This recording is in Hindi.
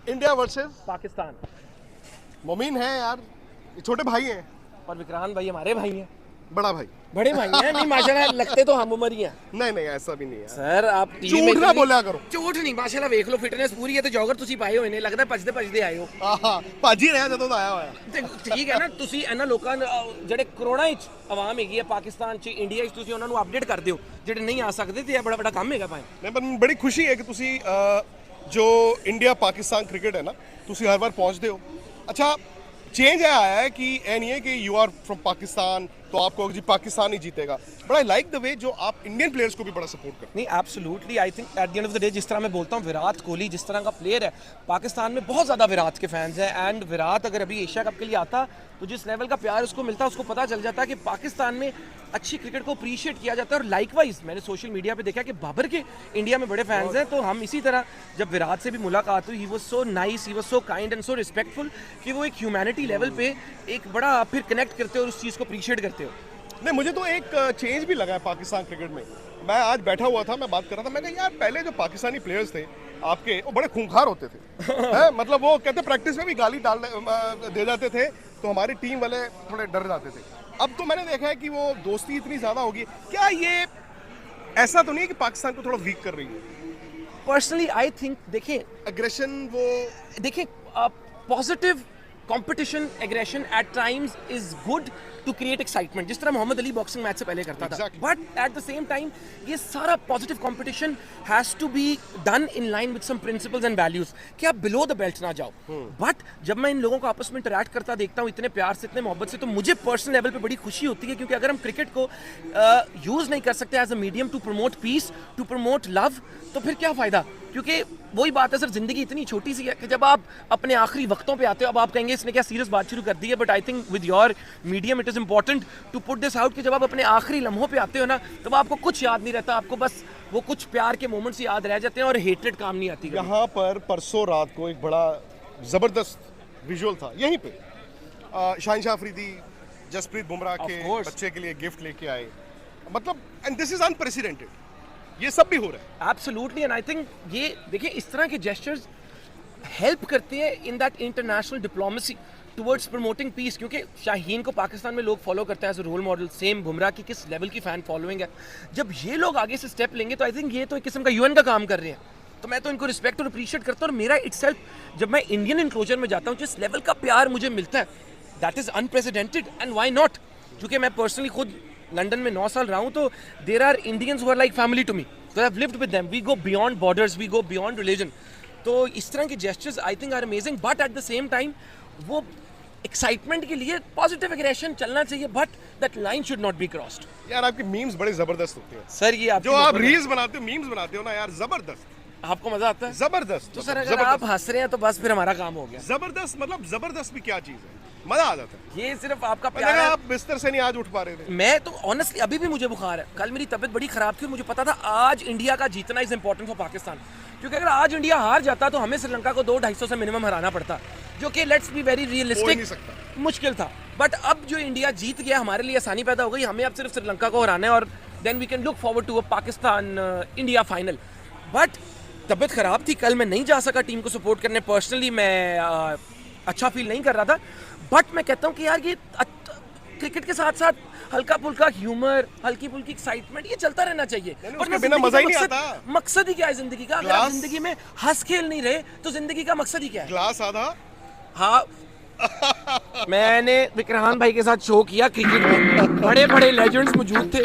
India versus Pakistan. मोमीन है यार, ये छोटे भाई हैं। और विक्रांत भाई हमारे भाई हैं, बड़ा भाई। बड़े भाई हैं। नहीं माशाल्लाह लगते तो हम उम्र ही हैं। नहीं नहीं ऐसा भी नहीं है। सर आप झूठ ना बोला करो। झूठ नहीं, माशाल्लाह देख लो फिटनेस पूरी है। तो जॉगर ਤੁਸੀਂ ਪਾਏ ਹੋਏ ਨੇ, ਲੱਗਦਾ ਭੱਜਦੇ ਭੱਜਦੇ ਆਏ ਹੋ। ਆਹਾ ਭਾਜੀ ਰਿਹਾ ਜਦੋਂ ਦਾ ਆਇਆ ਹੋਇਆ। ਤੇ ਠੀਕ ਹੈ ਨਾ, ਤੁਸੀਂ ਇਹਨਾਂ ਲੋਕਾਂ ਜਿਹੜੇ ਕਰੋੜਾਂ ਵਿੱਚ ਆਵਾਮ ਹੈਗੀ ਹੈ ਪਾਕਿਸਤਾਨ 'ਚ ਇੰਡੀਆ 'ਚ, ਤੁਸੀਂ ਉਹਨਾਂ ਨੂੰ ਅਪਡੇਟ ਕਰਦੇ ਹੋ ਜਿਹੜੇ ਨਹੀਂ ਆ ਸਕਦੇ। ਤੇ ਇਹ ਬੜਾ ਵੱਡਾ ਕੰਮ ਹੈਗਾ ਭਾਈ। ਨਹੀਂ ਪਰ ਬੜੀ ਖੁਸ਼ੀ ਹੈ ਕਿ ਤੁਸੀਂ ਜੋ ਇੰਡੀਆ ਪਾਕਿस्तान क्रिकेट है ना, ਤੁਸੀਂ हर बार पहुंचते हो। अच्छा चेंज आया है कि ये नहीं है कि यू आर फ्रॉम पाकिस्तान तो आपको जी पाकिस्तान ही जीतेगा। But I like the way जो आप इंडियन प्लेयर्स को भी बड़ा सपोर्ट करते नहीं absolutely, I think at the end of the day जिस तरह मैं बोलता हूँ विराट कोहली जिस तरह का प्लेयर है, पाकिस्तान में बहुत ज़्यादा विराट के फैंस हैं। एंड विराट अगर अभी एशिया कप के लिए आता तो जिस लेवल का प्यार उसको मिलता, उसको पता चल जाता कि पाकिस्तान में अच्छी क्रिकेट को अप्रिशिएट किया जाता है। और लाइकवाइज मैंने सोशल मीडिया पे देखा कि बाबर के इंडिया में बड़े फैंस हैं। तो हम इसी तरह जब विराट से भी मुलाकात हुई, he was so nice, he was so kind and so respectful कि वो एक ह्यूमैनिटी लेवल पे एक बड़ा फिर कनेक्ट करते हो और उस चीज़ को अप्रिशिएट करते हो। नहीं मुझे तो एक चेंज भी लगा है पाकिस्तान क्रिकेट में। मैं आज बैठा हुआ था, मैं बात कर रहा था, मैं कहा यार पहले जो पाकिस्तानी प्लेयर्स थे आपके वो बड़े खूंखार होते थे हैं? मतलब वो कहते प्रैक्टिस में भी गाली दे जाते थे तो हमारी टीम वाले थोड़े डर जाते थे। अब तो मैंने देखा है कि वो दोस्ती इतनी ज़्यादा होगी। क्या ये ऐसा तो नहीं है कि पाकिस्तान को थोड़ा वीक कर रही है? पर्सनली आई थिंक देखिए एग्रेशन वो देखिए positive competition aggression at times is good to create excitement, जिस तरह मोहम्मद अली बॉक्सिंग मैच से पहले करता था। But at the same time ये सारा positive competition has to be done in line with some principles and values कि आप बिलो द बेल्ट ना जाओ। बट जब मैं इन लोगों को आपस में इंटरैक्ट करता देखता हूँ इतने प्यार से, इतने मोहब्बत से, तो मुझे पर्सनल लेवल पे बड़ी खुशी होती है। क्योंकि अगर हम क्रिकेट को यूज नहीं कर सकते as a medium to promote peace, to promote love, तो फिर क्या फायदा? क्योंकि वही बात है सर, जिंदगी इतनी छोटी सी है कि जब आप अपने आखिरी वक्तों पे आते हो, अब आप कहेंगे इसने क्या सीरियस बात शुरू कर दी है, but I think with your medium it is important to put this out कि जब आप अपने आखिरी लम्हों पे आते हो ना, तब आपको कुछ याद नहीं रहता, आपको बस वो कुछ प्यार के मोमेंट्स याद रह जाते हैं और हेट्रेड काम नहीं आती। यहाँ पर परसों रात को एक बड़ा ज़बरदस्त विजुअल था यहीं पे, शाहिनशाह अफरीदी जसप्रीत बुमराह के बच्चे के लिए गिफ्ट लेके आए। मतलब एंड दिस इज अनप्रेसिडेंटेड, ये सब भी हो रहा है। एब्सोल्युटली, एंड आई थिंक ये देखिए इस तरह के जेस्चर्स हेल्प करते हैं in that international diplomacy towards promoting peace. क्योंकि शाहीन को पाकिस्तान में लोग फॉलो करते हैं as a role model, same Bumrah की किस लेवल की फ़ैन फॉलोइंग है। जब ये लोग आगे से स्टेप लेंगे तो आई थिंक ये तो एक किस्म का यूएन का काम कर रहे हैं। तो मैं तो इनको रिस्पेक्ट और अप्रिशिएट करता हूँ। और मेरा इटसेल्फ जब मैं इंडियन इंक्लोजर में जाता हूँ, जिस लेवल का प्यार मुझे मिलता है that is unprecedented and why not. क्योंकि मैं पर्सनली खुद लंदन में 9 साल रहा हूँ, तो there are Indians who are like family to me, so I've lived with them, we go beyond borders, we go beyond religion। तो इस तरह के gestures I think are amazing, but at the same time वो एक्साइटमेंट के लिए पॉजिटिव एग्रेशन चलना चाहिए, but that line should not be crossed. यार आपकी मीम्स बड़े जबरदस्त होते हैं सर। ये जो आप रील्स बनाते हो, मीम्स बनाते हो ना यार, जबरदस्त। आपको मजा आता है? जबरदस्त। तो सर अगर आप हंस रहे हैं तो बस फिर हमारा काम हो गया। जबरदस्त मतलब जबरदस्त भी क्या चीज है, मजा आ जाता है। ये सिर्फ आपका प्यार है। आप बिस्तर से नहीं आज उठ पा रहे थे। मैं तो ऑनेस्टली अभी भी मुझे बुखार है। कल मेरी तबीयत बड़ी खराब थी और मुझे पता था आज इंडिया का जीतना इज इंपॉर्टेंट फॉर पाकिस्तान। क्योंकि अगर आज इंडिया हार जाता तो हमें श्रीलंका को 200-250 से मिनिमम हराना पड़ता, जो कि लेट्स बी वेरी रियलिस्टिक मुश्किल था। बट अब जो इंडिया जीत गया, हमारे लिए आसानी पैदा हो गई। हमें अब सिर्फ श्रीलंका को हराना है और then we can look forward to a Pakistan India final. But तबीयत खराब थी, कल मैं नहीं जा सका टीम को सपोर्ट करने। पर्सनली मैं अच्छा फील नहीं कर रहा था। बट मैं कहता हूँ कि यार ये क्रिकेट के साथ साथ हल्का फुल्का ह्यूमर, हल्की फुल्की एक्साइटमेंट, ये चलता रहना चाहिए। और बिना मजा ही नहीं आता। मकसद ही क्या है जिंदगी का? अगर आप जिंदगी में हंस खेल नहीं रहे तो जिंदगी का मकसद ही क्या है? ग्लास आधा। हाँ मैंने विक्रांत भाई के साथ शो किया क्रिकेट में, बड़े बड़े लेजेंड्स मौजूद थे।